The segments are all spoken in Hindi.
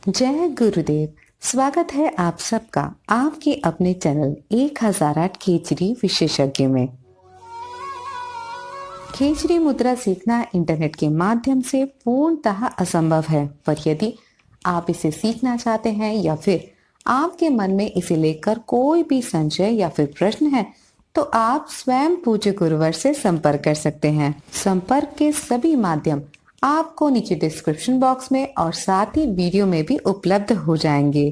जय गुरुदेव। स्वागत है आप सबका आपके अपने चैनल 1008 खेचरी विशेषज्ञ में। खेचरी मुद्रा सीखना इंटरनेट के माध्यम से पूर्णतः असंभव है, पर यदि आप इसे सीखना चाहते हैं या फिर आपके मन में इसे लेकर कोई भी संशय या फिर प्रश्न है, तो आप स्वयं पूज्य गुरुवर से संपर्क कर सकते हैं। संपर्क के सभी माध्यम आपको नीचे डिस्क्रिप्शन बॉक्स में और साथ ही वीडियो में भी उपलब्ध हो जाएंगे।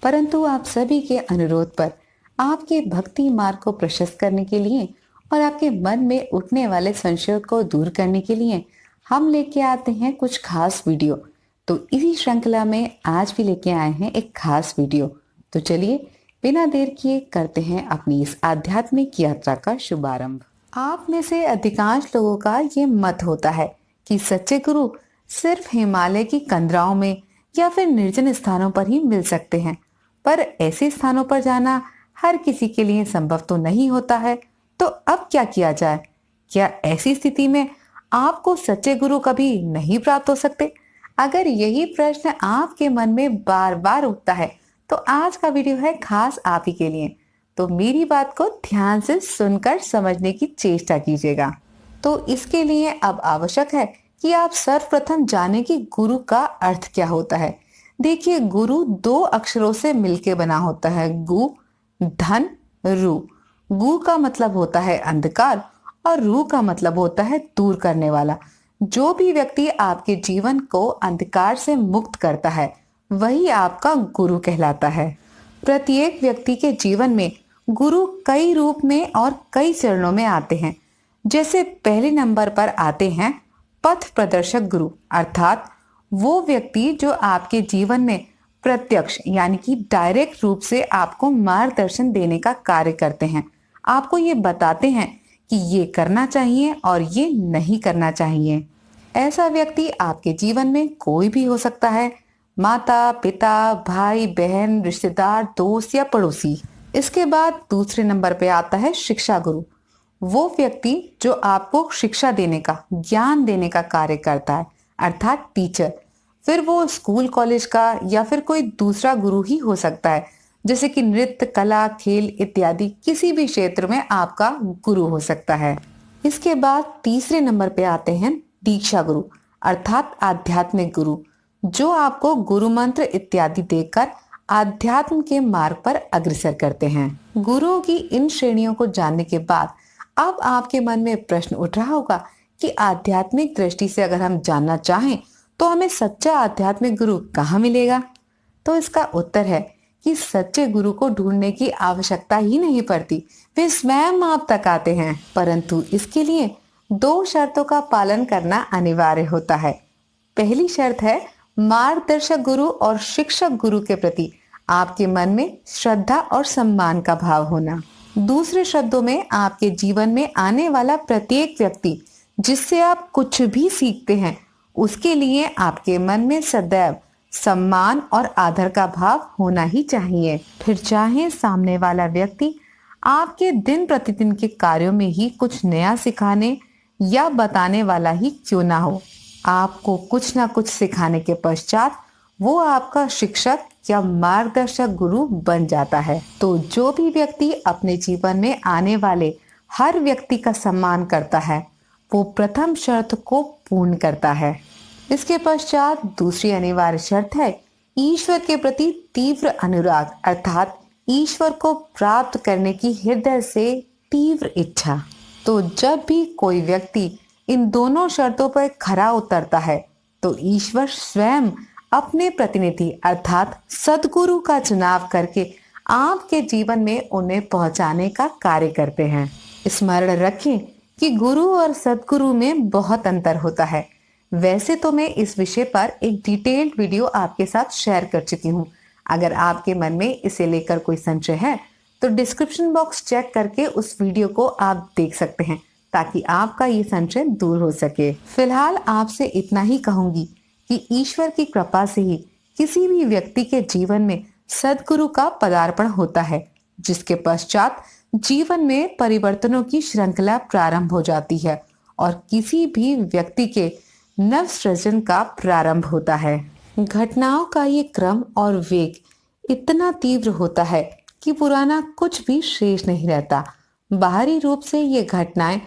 परंतु आप सभी के अनुरोध पर आपके भक्ति मार्ग को प्रशस्त करने के लिए और आपके मन में उठने वाले संशयों को दूर करने के लिए हम लेके आते हैं कुछ खास वीडियो। तो इसी श्रृंखला में आज भी लेके आए हैं एक खास वीडियो। तो चलिए बिना देर किए करते हैं अपनी इस आध्यात्मिक यात्रा का शुभारंभ। आप में से अधिकांश लोगों का ये मत होता है कि सच्चे गुरु सिर्फ हिमालय की कंदराओं में या फिर निर्जन स्थानों पर ही मिल सकते हैं, पर ऐसे स्थानों पर जाना हर किसी के लिए संभव तो नहीं होता है। तो अब क्या किया जाए? क्या ऐसी स्थिति में आपको सच्चे गुरु कभी नहीं प्राप्त हो सकते? अगर यही प्रश्न आपके मन में बार बार उठता है तो आज का वीडियो है खास आप ही के लिए। तो मेरी बात को ध्यान से सुनकर समझने की चेष्टा कीजिएगा। तो इसके लिए अब आवश्यक है कि आप सर्वप्रथम जाने कि गुरु का अर्थ क्या होता है। देखिए, गुरु दो अक्षरों से मिलकर बना होता है, गु धन रू। गु का मतलब होता है अंधकार और रू का मतलब होता है दूर करने वाला। जो भी व्यक्ति आपके जीवन को अंधकार से मुक्त करता है वही आपका गुरु कहलाता है। प्रत्येक व्यक्ति के जीवन में गुरु कई रूप में और कई चरणों में आते हैं। जैसे पहले नंबर पर आते हैं पथ प्रदर्शक गुरु, अर्थात वो व्यक्ति जो आपके जीवन में प्रत्यक्ष यानी कि डायरेक्ट रूप से आपको मार्गदर्शन देने का कार्य करते हैं। आपको ये बताते हैं कि ये करना चाहिए और ये नहीं करना चाहिए। ऐसा व्यक्ति आपके जीवन में कोई भी हो सकता है, माता पिता, भाई बहन, रिश्तेदार, दोस्त या पड़ोसी। इसके बाद दूसरे नंबर पे आता है शिक्षा गुरु, वो व्यक्ति जो आपको शिक्षा देने का, ज्ञान देने का कार्य करता है, अर्थात टीचर। फिर वो स्कूल कॉलेज का या फिर कोई दूसरा गुरु ही हो सकता है, जैसे कि नृत्य, कला, खेल इत्यादि किसी भी क्षेत्र में आपका गुरु हो सकता है। इसके बाद तीसरे नंबर पे आते हैं दीक्षा गुरु, अर्थात आध्यात्मिक गुरु, जो आपको गुरु मंत्र इत्यादि देकर आध्यात्म के मार्ग पर अग्रसर करते हैं। गुरुओं की इन श्रेणियों को जानने के बाद अब आपके मन में प्रश्न उठ रहा होगा कि आध्यात्मिक दृष्टि से अगर हम जानना चाहें तो हमें सच्चा आध्यात्मिक गुरु कहाँ मिलेगा? तो इसका उत्तर है कि सच्चे गुरु को ढूंढने की आवश्यकता ही नहीं पड़ती, वे स्वयं आप तक आते हैं। परंतु इसके लिए दो शर्तों का पालन करना अनिवार्य होता है। पहली शर्त है मार्गदर्शक गुरु और शिक्षक गुरु के प्रति आपके मन में श्रद्धा और सम्मान का भाव होना। दूसरे शब्दों में, आपके जीवन में आने वाला प्रत्येक व्यक्ति जिससे आप कुछ भी सीखते हैं, उसके लिए आपके मन में सदैव सम्मान और आदर का भाव होना ही चाहिए। फिर चाहे सामने वाला व्यक्ति आपके दिन प्रतिदिन के कार्यों में ही कुछ नया सिखाने या बताने वाला ही क्यों ना हो, आपको कुछ ना कुछ सिखाने के पश्चात वो आपका शिक्षक या मार्गदर्शक गुरु बन जाता है। तो जो भी व्यक्ति अपने जीवन में आने वाले हर व्यक्ति का सम्मान करता है वो प्रथम शर्त को पूर्ण करता है। इसके पश्चात दूसरी अनिवार्य शर्त है ईश्वर के प्रति तीव्र अनुराग, अर्थात ईश्वर को प्राप्त करने की हृदय से तीव्र इच्छा। तो जब भी कोई व्यक्ति इन दोनों शर्तों पर खरा उतरता है तो ईश्वर स्वयं अपने प्रतिनिधि अर्थात सद्गुरु का चुनाव करके आपके जीवन में उन्हें पहुंचाने का कार्य करते हैं। स्मरण रखें कि गुरु और सद्गुरु में बहुत अंतर होता है। वैसे तो मैं इस विषय पर एक डिटेल्ड वीडियो आपके साथ शेयर कर चुकी हूँ। अगर आपके मन में इसे लेकर कोई संशय है तो डिस्क्रिप्शन बॉक्स चेक करके उस वीडियो को आप देख सकते हैं, ताकि आपका ये संशय दूर हो सके। फिलहाल आपसे इतना ही कहूंगी कि ईश्वर की कृपा से ही किसी भी व्यक्ति के जीवन में सद्गुरु का पदार्पण होता है, जिसके पश्चात जीवन में परिवर्तनों की श्रृंखला प्रारंभ हो जाती है और किसी भी व्यक्ति के नव सृजन का प्रारंभ होता है। घटनाओं का ये क्रम और वेग इतना तीव्र होता है कि पुराना कुछ भी शेष नहीं रहता। बाहरी रूप से ये घटनाएं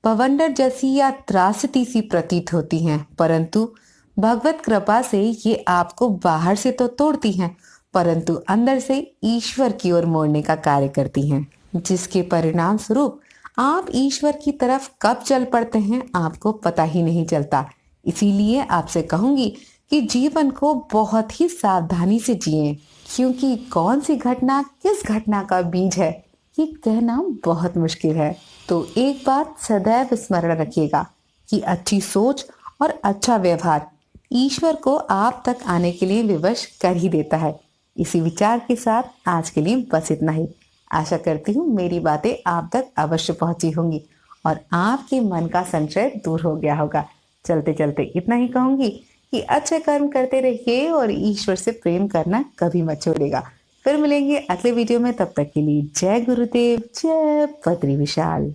बवंडर जैसी या त्रासदी सी प्रतीत होती हैं, परंतु भगवत कृपा से ये आपको बाहर से तो तोड़ती हैं, परंतु अंदर से ईश्वर की ओर मोड़ने का कार्य करती हैं, जिसके परिणाम स्वरूप आप ईश्वर की तरफ कब चल पड़ते हैं आपको पता ही नहीं चलता। इसीलिए आपसे कहूंगी कि जीवन को बहुत ही सावधानी से जिएं, क्योंकि कौन सी घटना किस घटना का बीज है ये कहना बहुत मुश्किल है। तो एक बात सदैव स्मरण रखिएगा कि अच्छी सोच और अच्छा व्यवहार ईश्वर को आप तक आने के लिए विवश कर ही देता है। इसी विचार के साथ आज के लिए बस इतना ही। आशा करती हूँ मेरी बातें आप तक अवश्य पहुंची होंगी और आपके मन का संशय दूर हो गया होगा। चलते चलते इतना ही कहूंगी कि अच्छे कर्म करते रहिए और ईश्वर से प्रेम करना कभी मत छोड़ेगा। फिर मिलेंगे अगले वीडियो में, तब तक के लिए जय गुरुदेव, जय बद्री विशाल।